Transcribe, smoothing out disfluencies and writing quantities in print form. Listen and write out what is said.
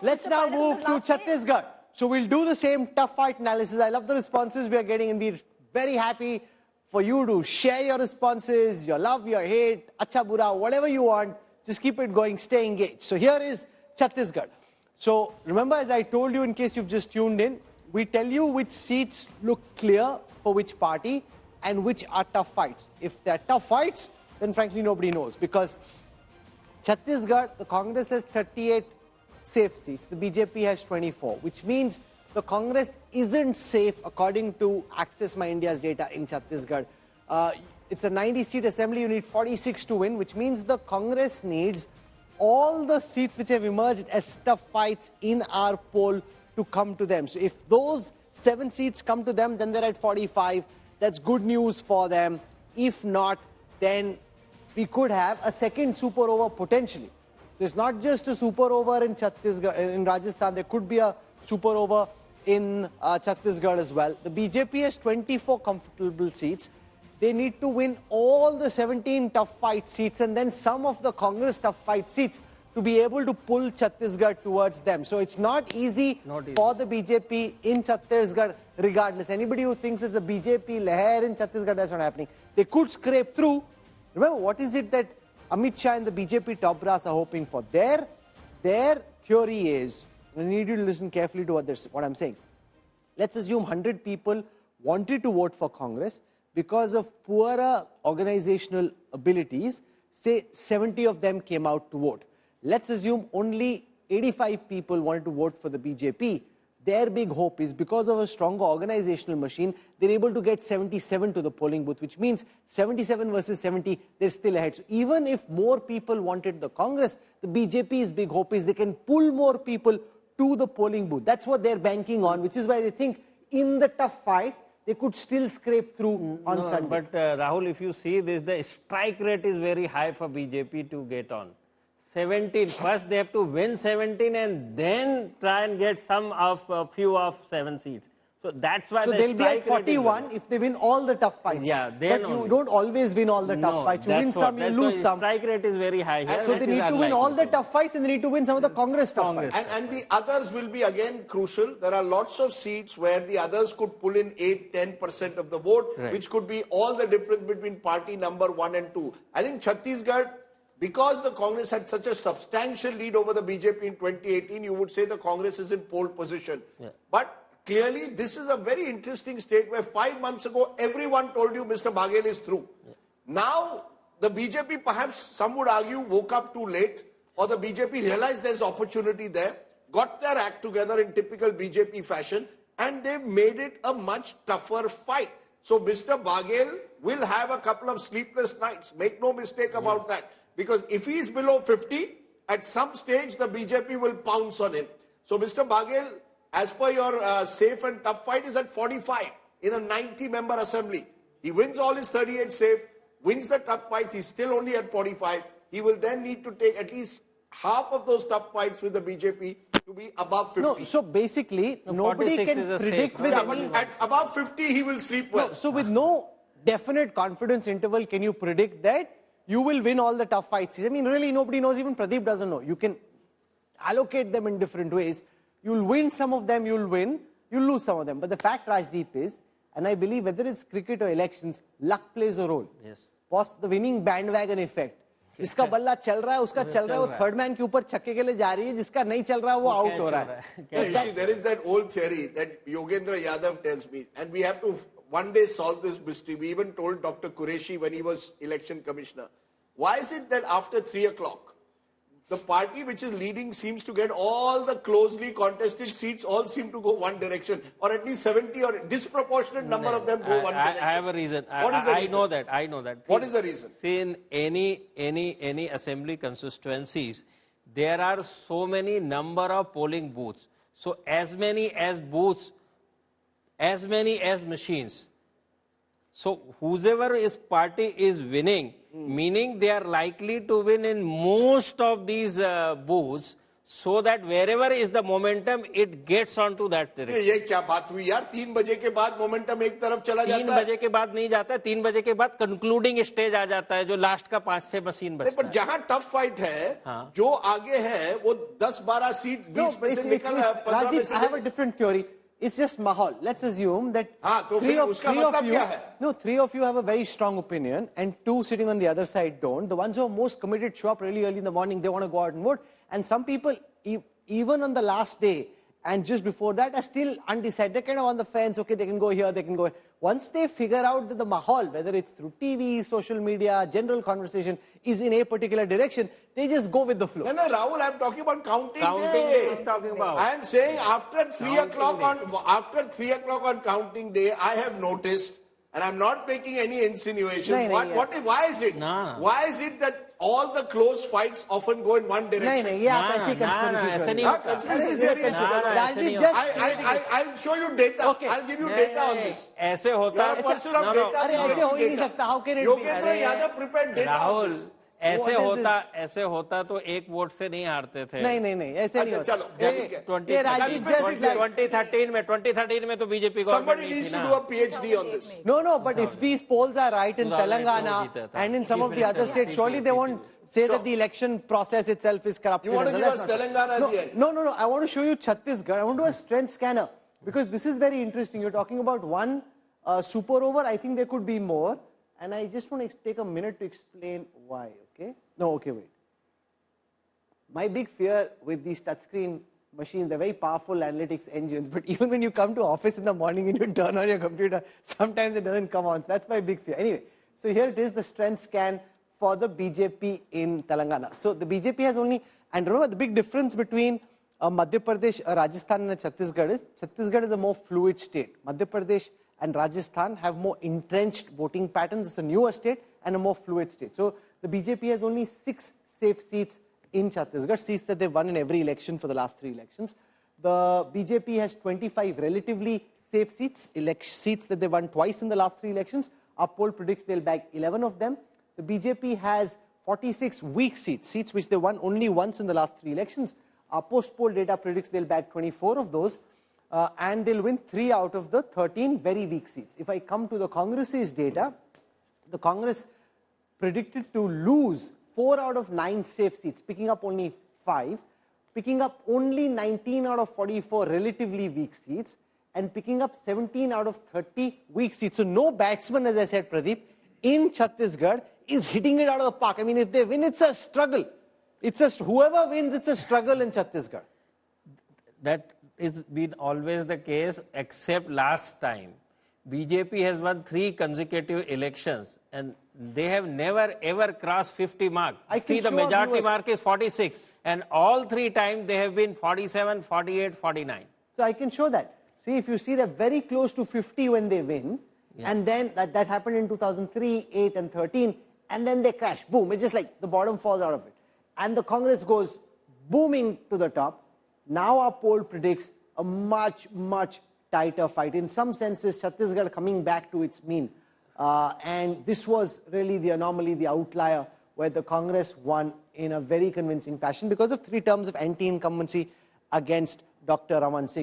Let's now move to Chhattisgarh. So we'll do the same tough fight analysis. I love the responses we are getting, and we're very happy for you to share your responses, your love, your hate, acha bura, whatever you want. Just keep it going, stay engaged. So here is Chhattisgarh. So remember, as I told you, in case you've just tuned in, we tell you which seats look clear for which party and which are tough fights. If they're tough fights, then frankly nobody knows, because Chhattisgarh, the Congress has 38 safe seats, the BJP has 24, which means the Congress isn't safe according to Access My India's data in Chhattisgarh. It's a 90-seat assembly, you need 46 to win, which means the Congress needs all the seats which have emerged as tough fights in our poll to come to them. So if those 7 seats come to them, then they're at 45. That's good news for them. If not, then we could have a second super over potentially. So it's not just a super over in Chhattisgarh, in Rajasthan. There could be a super over in Chhattisgarh as well. The BJP has 24 comfortable seats. They need to win all the 17 tough fight seats and then some of the Congress tough fight seats to be able to pull Chhattisgarh towards them. So it's not easy for the BJP in Chhattisgarh regardless. Anybody who thinks it's a BJP leher in Chhattisgarh, that's not happening. They could scrape through. Remember, what is it that Amit Shah and the BJP top brass are hoping for? Their theory is, and I need you to listen carefully to what I'm saying. Let's assume 100 people wanted to vote for Congress. Because of poorer organizational abilities, say 70 of them came out to vote. Let's assume only 85 people wanted to vote for the BJP. Their big hope is, because of a stronger organizational machine, they're able to get 77 to the polling booth, which means 77 versus 70, they're still ahead. So even if more people wanted the Congress, the BJP's big hope is they can pull more people to the polling booth. That's what they're banking on, which is why they think in the tough fight, they could still scrape through on Sunday. But Rahul, if you see this, the strike rate is very high for BJP to get on. 17. First, they have to win 17 and then try and get some of a few of 7 seats. So that's why. So they'll be at 41 if they win all the tough fights. Yeah, but you don't always win all the tough fights. You win some, you lose some. Strike rate is very high here. So they need to win all the tough fights and they need to win some of the Congress tough fights. And the others will be again crucial. There are lots of seats where the others could pull in 8-10% of the vote, which could be all the difference between party number 1 and 2. I think Chhattisgarh, because the Congress had such a substantial lead over the BJP in 2018, you would say the Congress is in pole position. Yeah. But clearly, this is a very interesting state where 5 months ago, everyone told you Mr. Baghel is through. Yeah. Now, the BJP, perhaps some would argue, woke up too late, or the BJP realized there's opportunity there, got their act together in typical BJP fashion, and they've made it a much tougher fight. So Mr. Baghel will have a couple of sleepless nights. Make no mistake about that. Because if he's below 50, at some stage, the BJP will pounce on him. So Mr. Baghel, as per your safe and tough fight, is at 45 in a 90-member assembly. He wins all his 38 safe, wins the tough fights, he's still only at 45. He will then need to take at least half of those tough fights with the BJP to be above 50. No, so basically, nobody can predict with but at above 50, he will sleep well. No, so with no definite confidence interval, can you predict that you will win all the tough fights? I mean, really, nobody knows. Even Pradeep doesn't know. You can allocate them in different ways. You'll win some of them, you'll win, you'll lose some of them. But the fact, Rajdeep, is, and I believe whether it's cricket or elections, luck plays a role. Yes. Boss, the winning bandwagon effect. जिसका बल्ला चल रहा है उसका चल रहा है वो थर्ड मैन के ऊपर छक्के के लिए जा रही है जिसका नहीं चल रहा है वो आउट हो रहा है. You see, there is that old theory that Yogendra Yadav tells me, and we have to one day solve this mystery. We even told Dr. Qureshi when he was election commissioner. Why is it that after 3 o'clock, the party which is leading seems to get all the closely contested seats, all seem to go one direction, or at least 70 or disproportionate number of them go one direction? I have a reason. What is the reason? I know that. What is the reason? See, in any assembly constituencies, there are so many number of polling booths. So as many as booths, as many as machines. So whoever is party is winning, meaning they are likely to win in most of these booths. so that wherever is the momentum, it gets onto that direction. ये क्या बात हुई यार? 3 बजे के बाद momentum एक तरफ चला 3 जाता है। बजे के बाद नहीं जाता है, 3 बजे के बाद कंक्लूडिंग स्टेज आ जाता है, जो लास्ट का 5-6 मशीन बचता पर है। जहां टफ फाइट है, हाँ। जो आगे है वो 10-12 सीट 20 में से निकल रहा है, 15 में Rajdeep, से I have a different theory. It's just mahal. Let's assume that हाँ, तो फिर उसका मतलब क्या है? No, 3 of you have a very strong opinion and 2 sitting on the other side don't. The ones who are most committed show up really early in the morning. They want to go out and vote. And some people, even on the last day and just before that, are still undecided. They're kind of on the fence. Okay, they can go here, they can go here. Once they figure out that the mahal, whether it's through TV, social media, general conversation, is in a particular direction, they just go with the flow. No, Rahul, I'm talking about counting day day. he's talking about. I am saying after 3 o'clock on counting day, I have noticed, and I'm not making any insinuation. Why is it? No. Why is it that all the close fights often go in one direction? ऐसे नहीं होता। Conspiracy theory है। Rajdeep, just I'll show you data. Okay. I'll give you data on this. ऐसे होता You are a person of data. अरे ऐसे हो ही नहीं सकता. How can it be? Yogendra Yadav prepared data on Rahul, this. ऐसे होता तो एक वोट से नहीं हारते थे। नहीं, ऐसे नहीं होता. चलो, ठीक है. 2013 में तो बीजेपी Somebody गवर्नमेंट needs थी to ना। do a PhD on this. No, but if these polls are right in Telangana and in some of the other states, surely they won't say that the election process itself is corrupt. You want to give us Telangana at the end? No. I want to show you Chhattisgarh. I want to do a strength scanner because this is very interesting. You're talking about one super over. I think there could be more. And I just want to take a minute to explain why, okay? No, okay, wait. My big fear with these touchscreen machines, they're very powerful analytics engines, but even when you come to office in the morning and you turn on your computer, sometimes it doesn't come on. So that's my big fear. Anyway, so here it is, the strength scan for the BJP in Telangana. So the BJP has only, and remember the big difference between Madhya Pradesh, Rajasthan and Chhattisgarh is a more fluid state. Madhya Pradesh and Rajasthan have more entrenched voting patterns. It's a newer state and a more fluid state. So the BJP has only 6 safe seats in Chhattisgarh, seats that they've won in every election for the last 3 elections. The BJP has 25 relatively safe seats, seats that they've won twice in the last 3 elections. Our poll predicts they'll bag 11 of them. The BJP has 46 weak seats, seats which they won only once in the last 3 elections. Our post-poll data predicts they'll bag 24 of those. And they'll win 3 out of the 13 very weak seats. If I come to the Congress's data, the Congress predicted to lose 4 out of 9 safe seats, picking up only 5, picking up only 19 out of 44 relatively weak seats, and picking up 17 out of 30 weak seats. So no batsman, as I said, Pradeep, in Chhattisgarh is hitting it out of the park. I mean, if they win, it's a struggle. It's just whoever wins, it's a struggle in Chhattisgarh. That it's been always the case, except last time. BJP has won 3 consecutive elections and they have never ever crossed 50 mark. See, the majority mark is 46 and all 3 times they have been 47, 48, 49. So I can show that. See, if you see they're very close to 50 when they win, and then that happened in 2003, 8 and 13, and then they crash. Boom, it's just like the bottom falls out of it. And the Congress goes booming to the top. Now our poll predicts a much, much tighter fight. In some senses, Chhattisgarh coming back to its mean. And this was really the anomaly, the outlier, where the Congress won in a very convincing fashion because of 3 terms of anti-incumbency against Dr. Raman Singh.